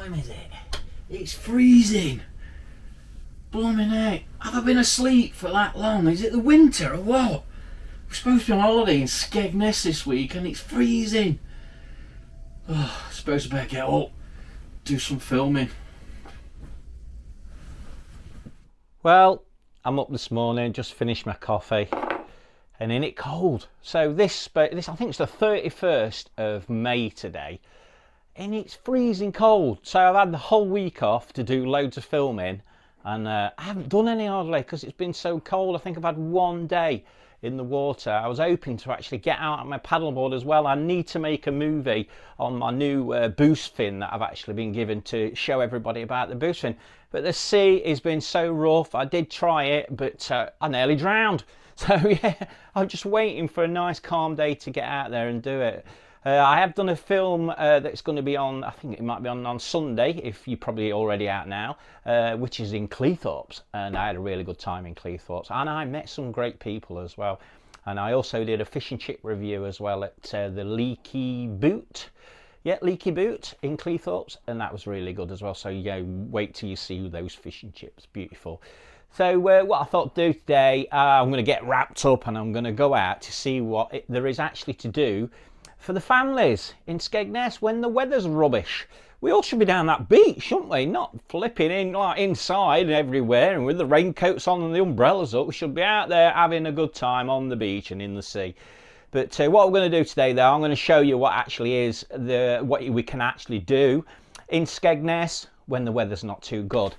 time is it? It's freezing. Blooming out. Have I been asleep for that long? Is it the winter or what? We're supposed to be on holiday in Skegness this week and it's freezing. Oh, I suppose I better get up, do some filming. Well, I'm up this morning, just finished my coffee, and in it cold. So this I think it's the 31st of May today, and it's freezing cold. So I've had the whole week off to do loads of filming, and I haven't done any hardly because it's been so cold. I think I've had one day in the water. I was hoping to actually get out on my paddleboard as well. I need to make a movie on my new boost fin that I've actually been given to show everybody about the boost fin. But the sea has been so rough. I did try it, but I nearly drowned. So yeah, I'm just waiting for a nice calm day to get out there and do it. I have done a film that's going to be on, I think it might be on Sunday, if you're probably already out now, which is in Cleethorpes. And I had a really good time in Cleethorpes. And I met some great people as well. And I also did a fish and chip review as well at the Leaky Boot. Yeah, Leaky Boot in Cleethorpes, and that was really good as well. So yeah, wait till you see those fish and chips, beautiful. So what I thought to do today, I'm going to get wrapped up and I'm going to go out to see what there is actually to do for the families in Skegness when the weather's rubbish. We all should be down that beach, shouldn't we? Not flipping in like inside and everywhere, and with the raincoats on and the umbrellas up. We should be out there having a good time on the beach and in the sea. But what we're going to do today, though, I'm going to show you what actually is what we can actually do in Skegness when the weather's not too good.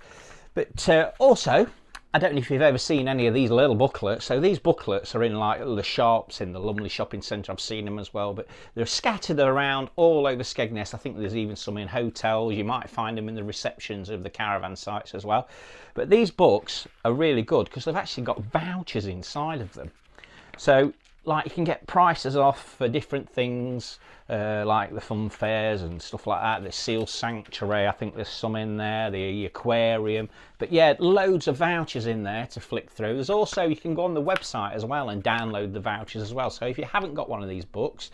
But also, I don't know if you've ever seen any of these little booklets. So these booklets are in like the shops in the Lumley shopping centre. I've seen them as well, but they're scattered around all over Skegness. I think there's even some in hotels. You might find them in the receptions of the caravan sites as well. But these books are really good because they've actually got vouchers inside of them. So like you can get prices off for different things, like the funfairs and stuff like that. The seal sanctuary, I think there's some in there, the aquarium. But yeah, loads of vouchers in there to flick through. There's also, you can go on the website as well and download the vouchers as well. So if you haven't got one of these books,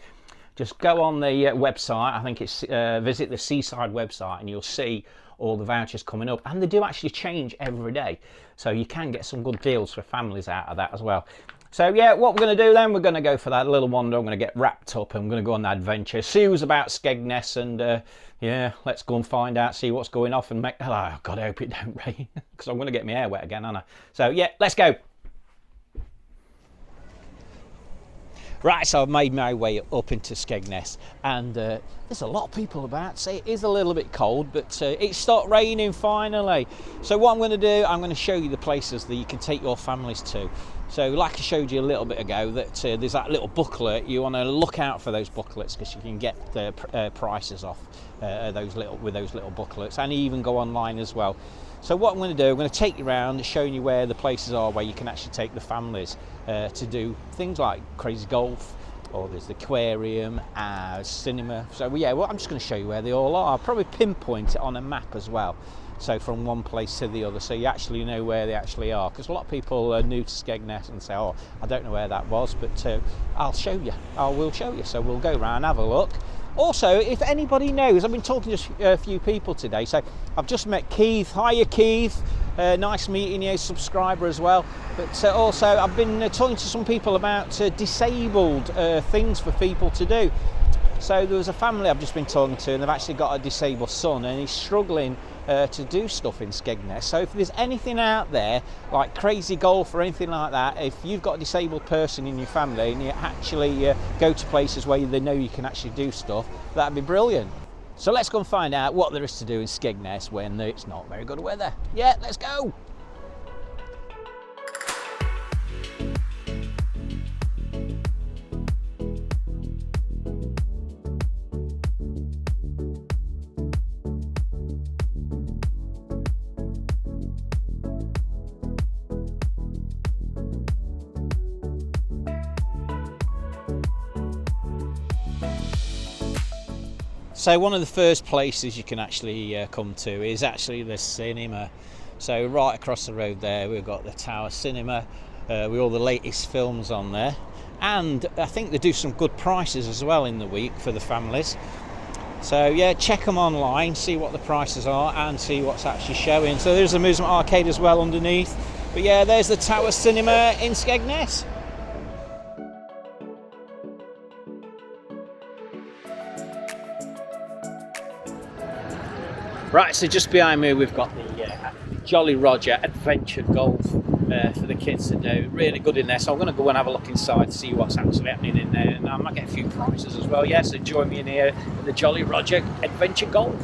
just go on the website. I think it's visit the Seaside website and you'll see all the vouchers coming up, and they do actually change every day, so you can get some good deals for families out of that as well. So yeah, what we're going to do then, we're going to go for that little wander. I'm going to get wrapped up. I'm going to go on that adventure, see who's about Skegness, and yeah, let's go and find out, see what's going off, and make, oh God, I hope it don't rain, because I'm going to get my hair wet again, aren't I? So yeah, let's go. Right, so I've made my way up into Skegness, and there's a lot of people about. So it is a little bit cold, but it's stopped raining finally. So what I'm going to do, I'm going to show you the places that you can take your families to. So like I showed you a little bit ago, that there's that little booklet. You want to look out for those booklets because you can get the prices off those little booklets, and you even go online as well. So what I'm going to do, I'm going to take you around showing you where the places are where you can actually take the families to do things like crazy golf, or there's the aquarium, cinema. So yeah, well, I'm just going to show you where they all are. I'll probably pinpoint it on a map as well, so from one place to the other, so you actually know where they actually are, because a lot of people are new to Skegness and say, oh, I don't know where that was, but I'll show you. I will show you. So we'll go around, have a look. Also, if anybody knows, I've been talking to a few people today, so I've just met Keith. Hiya Keith, nice meeting you, subscriber as well. But also I've been talking to some people about disabled things for people to do. So there was a family I've just been talking to, and they've actually got a disabled son, and he's struggling to do stuff in Skegness. So if there's anything out there like crazy golf or anything like that, if you've got a disabled person in your family and you actually go to places where they know you can actually do stuff, that'd be brilliant. So let's go and find out what there is to do in Skegness when it's not very good weather. Yeah, let's go. So one of the first places you can actually come to is actually the cinema. So right across the road there we've got the Tower Cinema with all the latest films on there, and I think they do some good prices as well in the week for the families. So yeah, check them online, see what the prices are and see what's actually showing. So there's the amusement arcade as well underneath. But yeah, there's the Tower Cinema in Skegness. Right, so just behind me we've got the Jolly Roger Adventure Golf for the kids to do. Really good in there, so I'm going to go and have a look inside to see what's actually happening in there, and I might get a few prizes as well. Yeah, so join me in here at the Jolly Roger Adventure Golf.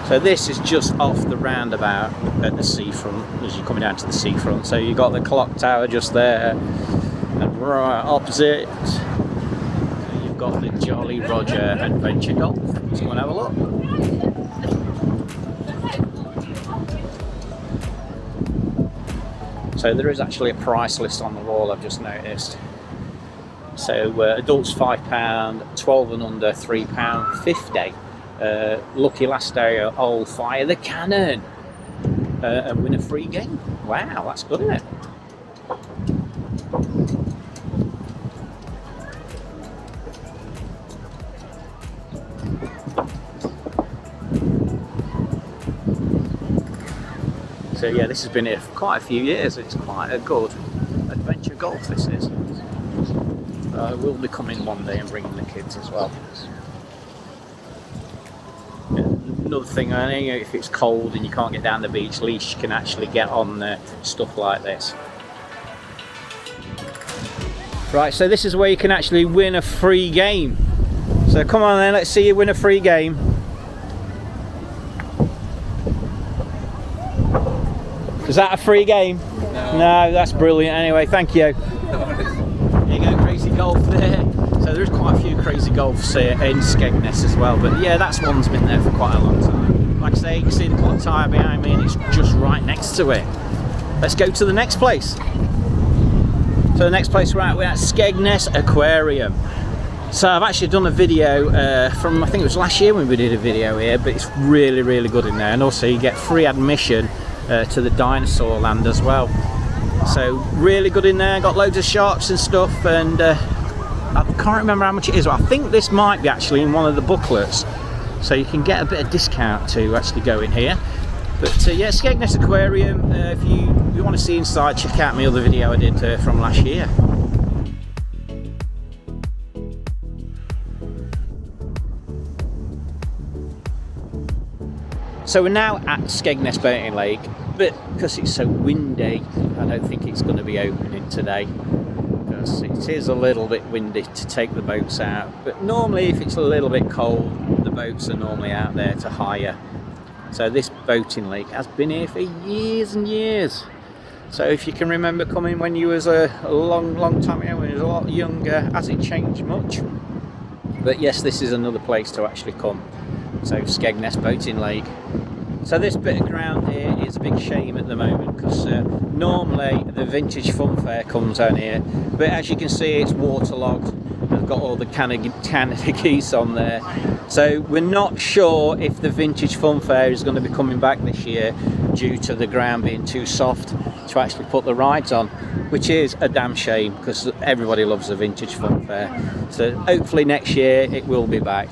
So this is just off the roundabout at the seafront, as you're coming down to the seafront. So you've got the clock tower just there, and right opposite you've got the Jolly Roger Adventure Golf. Let's go and have a look. So there is actually a price list on the wall, I've just noticed. So adults £5, 12 and under £3.50. Lucky last day, I'll fire the cannon and win a free game. Wow, that's good, isn't it? So yeah, this has been here for quite a few years. It's quite a good adventure golf, this is. I will be coming one day and bringing the kids as well. Another thing, I know if it's cold and you can't get down the beach, at least you can actually get on stuff like this. Right, so this is where you can actually win a free game. So come on then, let's see you win a free game. Is that a free game? No, that's brilliant. Anyway, thank you. There you go, Crazy Golf there. So there's quite a few Crazy Golfs here in Skegness as well. But yeah, that's one's been there for quite a long time. Like I say, you can see the clock tower behind me and it's just right next to it. Let's go to the next place. So the next place we're at Skegness Aquarium. So I've actually done a video from, I think it was last year when we did a video here, but it's really, really good in there. And also you get free admission to the dinosaur land as well. So really good in there, got loads of sharks and stuff, and I can't remember how much it is, but I think this might be actually in one of the booklets, so you can get a bit of discount to actually go in here. But yeah, Skegness Aquarium, if you want to see inside, check out my other video I did from last year. So we're now at Skegness Boating Lake, but because it's so windy, I don't think it's going to be opening today, because it is a little bit windy to take the boats out. But normally if it's a little bit cold, the boats are normally out there to hire. So this boating lake has been here for years and years. So if you can remember coming when you was a long time ago, when you was a lot younger, has it changed much? But yes, this is another place to actually come. So Skegness Boating Lake. So this bit of ground here is a big shame at the moment, because normally the vintage funfair comes down here, but as you can see it's waterlogged. They've got all the Canada geese on there. So we're not sure if the vintage funfair is going to be coming back this year due to the ground being too soft to actually put the rides on, which is a damn shame because everybody loves the vintage funfair. So hopefully next year it will be back.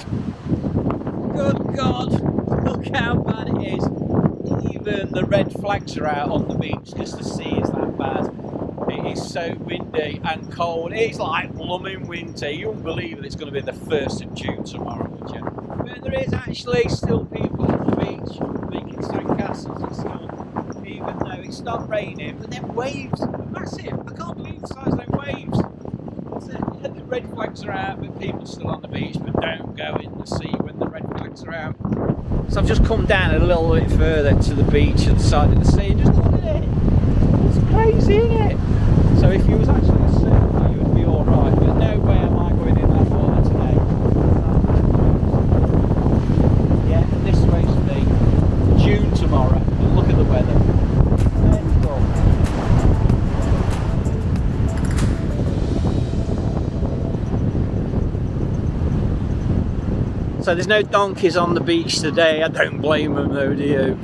Good God, look how bad it is. Even the red flags are out on the beach because the sea is that bad. It is so windy and cold. It's like blooming winter. You won't believe that it's going to be the 1st of June tomorrow, would you? But there is actually still people on the beach making sandcastles and stuff, even though it's not raining. But them waves are massive. I can't believe the size of them waves. The red flags are out, but people are still on the beach, but don't go in the sea when the red flags are out. So I've just come down a little bit further to the beach at the side of the sea and just look at it. It's crazy, isn't it? So if you was actually a surfer, you would be alright, but no way am I going in that water today. Yeah, and this is supposed to be June tomorrow, and look at the weather. So there's no donkeys on the beach today. I don't blame them though, do you?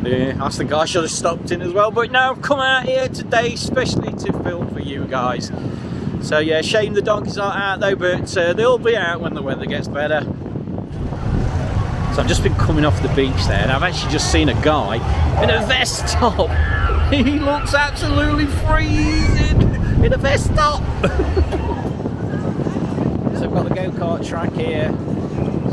Yeah, I think I should have stopped in as well. But no, I've come out here today especially to film for you guys. So yeah, shame the donkeys aren't out though, but they'll be out when the weather gets better. So I've just been coming off the beach there, and I've actually just seen a guy in a vest top. He looks absolutely freezing in a vest top. So I've got the go-kart track here.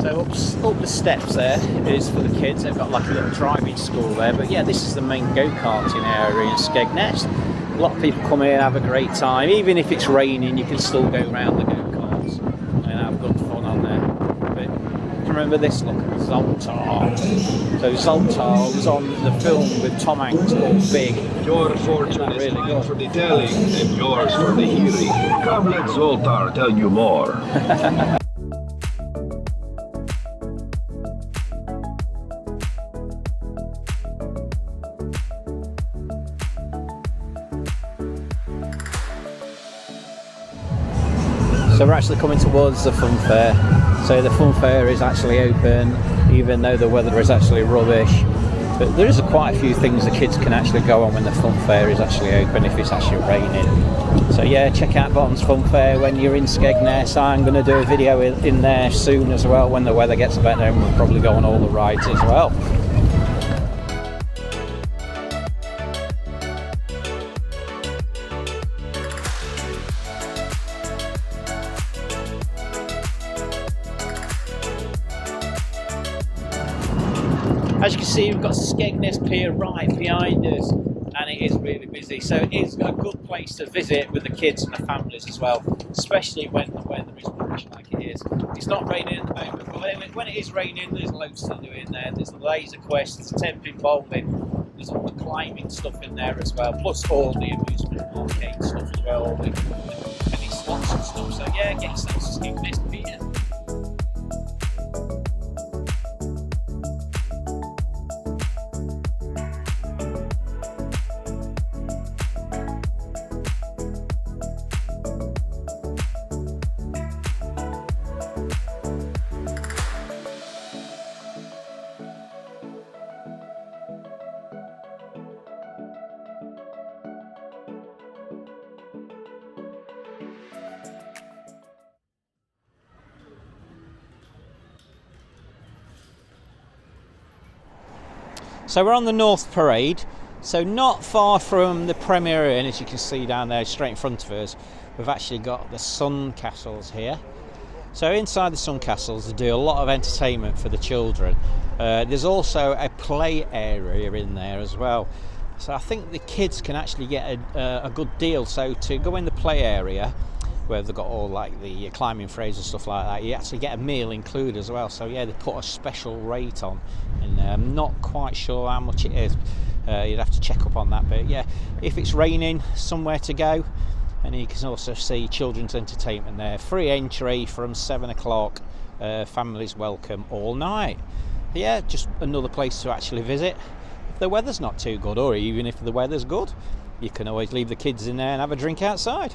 So up the steps there is for the kids. They've got like a little driving school there. But yeah, this is the main go-karting area in Skegness. A lot of people come here and have a great time. Even if it's raining, you can still go around the go-karts and have good fun on there. But remember this, look, Zoltar. So Zoltar was on the film with Tom Hanks called Big. Your fortune is really mine for the telling and yours for the hearing. Come let Zoltar tell you more. So we're actually coming towards the funfair. So the funfair is actually open, even though the weather is actually rubbish. But there is quite a few things the kids can actually go on when the funfair is actually open, if it's actually raining. So yeah, check out Bottom's Funfair when you're in Skegness. I'm going to do a video in there soon as well when the weather gets better, and we'll probably go on all the rides as well. As you can see, we've got Skegness Pier right behind us, and it is really busy. So it is a good place to visit with the kids and the families as well, especially when the weather is rubbish like it is. It's not raining at the moment, but when it is raining, there's loads to do in there. There's the laser quest, there's the temping bowling, there's all the climbing stuff in there as well, plus all the amusement arcade stuff as well, all the penny slots and stuff. So yeah, get yourself to Skegness Pier. So we're on the North Parade, so not far from the Premier Inn, as you can see down there straight in front of us. We've actually got the Sun Castles here. So inside the Sun Castles they do a lot of entertainment for the children. There's also a play area in there as well. So I think the kids can actually get a good deal. So to go in the play area, where they've got all like the climbing frames and stuff like that, you actually get a meal included as well. So yeah, they put a special rate on in there. I'm not quite sure how much it is. You'd have to check up on that, but yeah, if it's raining, somewhere to go. And you can also see children's entertainment there. Free entry from 7 o'clock. Families welcome all night. Yeah, just another place to actually visit. If the weather's not too good, or even if the weather's good, you can always leave the kids in there and have a drink outside.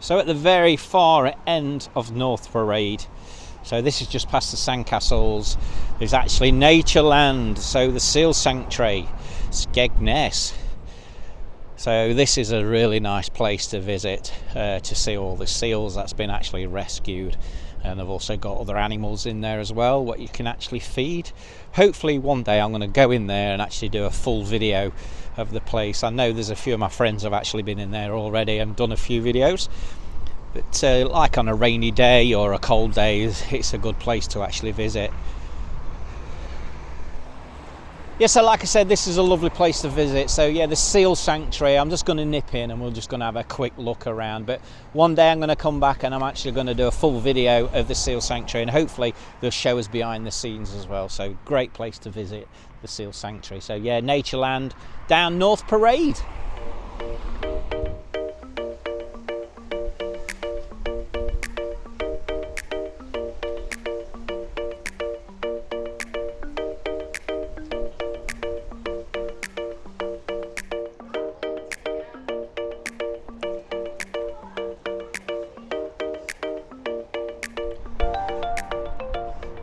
So at the very far end of North Parade, so this is just past the Sandcastles, there's actually Natureland, so the Seal Sanctuary, Skegness. So this is a really nice place to visit, to see all the seals that's been actually rescued. And they've also got other animals in there as well, what you can actually feed. Hopefully one day I'm going to go in there and actually do a full video of the place. I know there's a few of my friends have actually been in there already and done a few videos. But like on a rainy day or a cold day, it's a good place to actually visit. Yeah, so like I said, this is a lovely place to visit. So yeah, the Seal Sanctuary, I'm just going to nip in and we're just going to have a quick look around. But one day I'm going to come back and I'm actually going to do a full video of the Seal Sanctuary, and hopefully they'll show us behind the scenes as well. So great place to visit, the Seal Sanctuary. So yeah, Natureland down North Parade.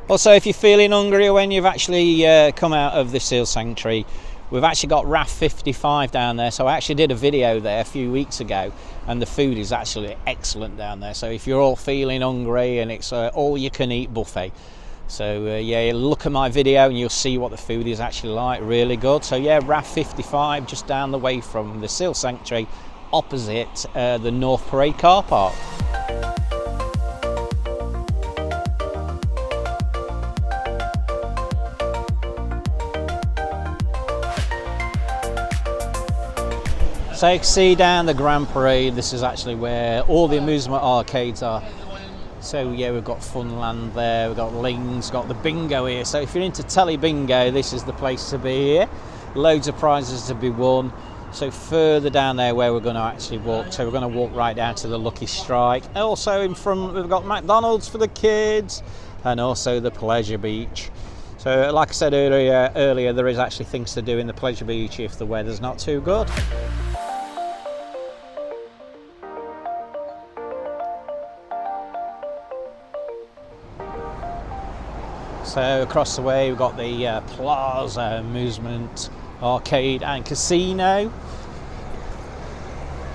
Also, if you're feeling hungry when you've actually come out of the Seal Sanctuary, we've actually got RAF 55 down there, so I actually did a video there a few weeks ago, and the food is actually excellent down there. So if you're all feeling hungry, and it's all you can eat buffet, so yeah, look at my video and you'll see what the food is actually like. Really good. So yeah, RAF 55, just down the way from the Seal Sanctuary, opposite the North Parade car park. So you can see down the Grand Parade, this is actually where all the amusement arcades are. So yeah, we've got Funland there, we've got Lings, got the bingo here. So if you're into telly bingo, this is the place to be here. Loads of prizes to be won. So further down there where we're going to actually walk, so we're going to walk right down to the Lucky Strike. Also in front we've got McDonald's for the kids, and also the Pleasure Beach. So like I said earlier, there is actually things to do in the Pleasure Beach if the weather's not too good. So across the way we've got the Plaza Amusement Arcade and Casino.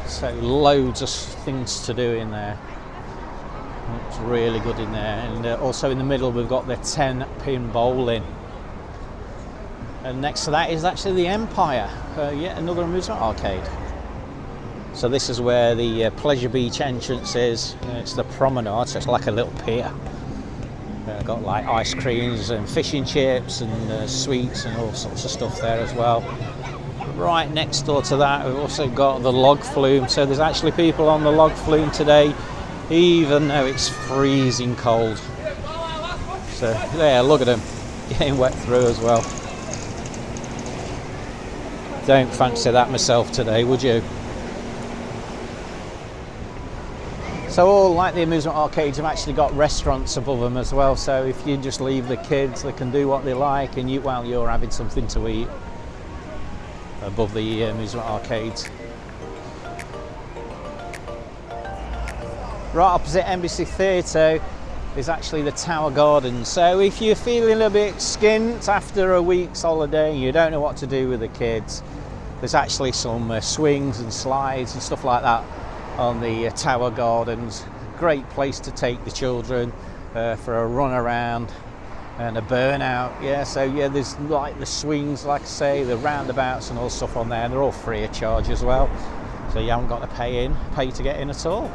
So loads of things to do in there. It's really good in there. And also in the middle we've got the 10-pin bowling. And next to that is actually the Empire, yet another amusement arcade. So this is where the Pleasure Beach entrance is. It's the promenade, so it's like a little pier. Got like ice creams and fish and chips and sweets and all sorts of stuff there as well. Right next door to that we've also got the log flume. So there's actually people on the log flume today, even though it's freezing cold. So yeah, look at them getting wet through as well. Don't fancy that myself today, would you? So all like the amusement arcades have actually got restaurants above them as well, so if you just leave the kids, they can do what they like, and while you're having something to eat above the amusement arcades. Right opposite Embassy Theatre is actually the Tower Gardens. So if you're feeling a bit skint after a week's holiday, you don't know what to do with the kids, there's actually some swings and slides and stuff like that on the Tower Gardens. Great place to take the children for a run around and a burnout. Yeah, so yeah, there's like the swings, like I say, the roundabouts and all stuff on there, and they're all free of charge as well, so you haven't got to pay to get in at all.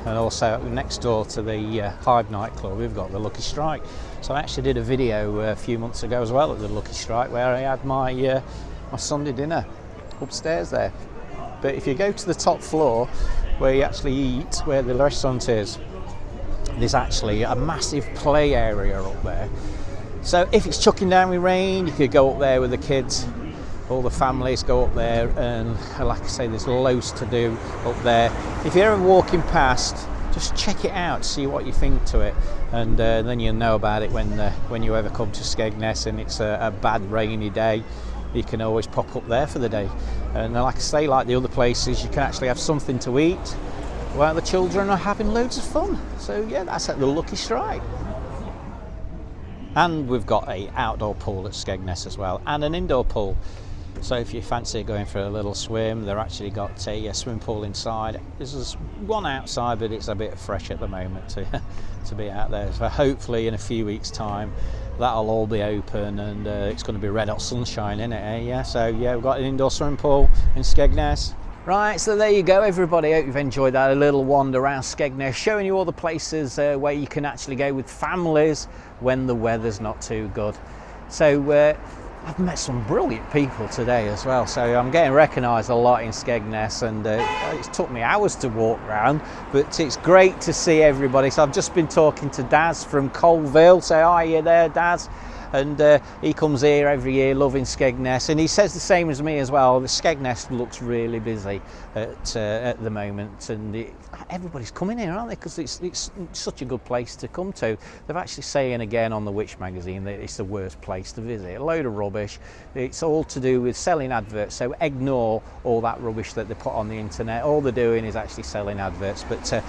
And also next door to the Hive nightclub we've got the Lucky Strike. So I actually did a video a few months ago as well at the Lucky Strike where I had my my Sunday dinner upstairs there. But if you go to the top floor where you actually eat, where the restaurant is, there's actually a massive play area up there. So if it's chucking down with rain, you could go up there with the kids. All the families go up there, and like I say, there's loads to do up there. If you're ever walking past, just check it out, see what you think to it, and then you'll know about it when you ever come to Skegness and it's a bad rainy day. You can always pop up there for the day, and like I say, like the other places, you can actually have something to eat while the children are having loads of fun. So yeah, that's at the Lucky Strike. And we've got an outdoor pool at Skegness as well, and an indoor pool. So if you fancy going for a little swim, they've actually got a swimming pool inside. There's one outside, but it's a bit fresh at the moment to be out there. So hopefully in a few weeks' time, that'll all be open, and it's going to be red hot sunshine in it, eh? Yeah. So yeah, we've got an indoor swimming pool in Skegness. Right, so there you go everybody, I hope you've enjoyed that, a little wander around Skegness, showing you all the places where you can actually go with families when the weather's not too good. So I've met some brilliant people today as well, so I'm getting recognised a lot in Skegness, and it's took me hours to walk around, but it's great to see everybody. So I've just been talking to Daz from Colville. Say hi, you there, Daz? And he comes here every year, loving Skegness, and he says the same as me as well. The Skegness looks really busy at the moment, and everybody's coming here, aren't they? Because it's such a good place to come to. They're actually saying again on the Witch magazine that it's the worst place to visit. A load of rubbish. It's all to do with selling adverts, so ignore all that rubbish that they put on the internet. All they're doing is actually selling adverts. But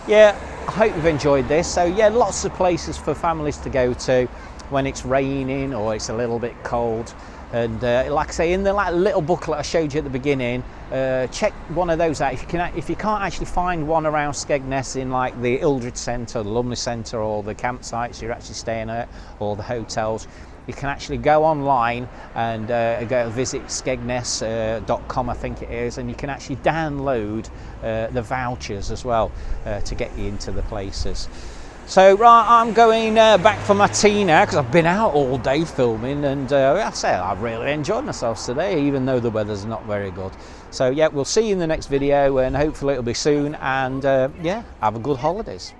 yeah, I hope you've enjoyed this. So yeah, lots of places for families to go to when it's raining or it's a little bit cold. And like I say, in the little booklet I showed you at the beginning, check one of those out. If you can't actually find one around Skegness in like the Ildred Centre, the Lumley Centre, or the campsites you're actually staying at, or the hotels, you can actually go online and go visit skegness.com, I think it is, and you can actually download the vouchers as well to get you into the places. So right, I'm going back for my tea now because I've been out all day filming, and I say I've really enjoyed myself today, even though the weather's not very good. So yeah, we'll see you in the next video, and hopefully it'll be soon, and yeah, have a good holidays.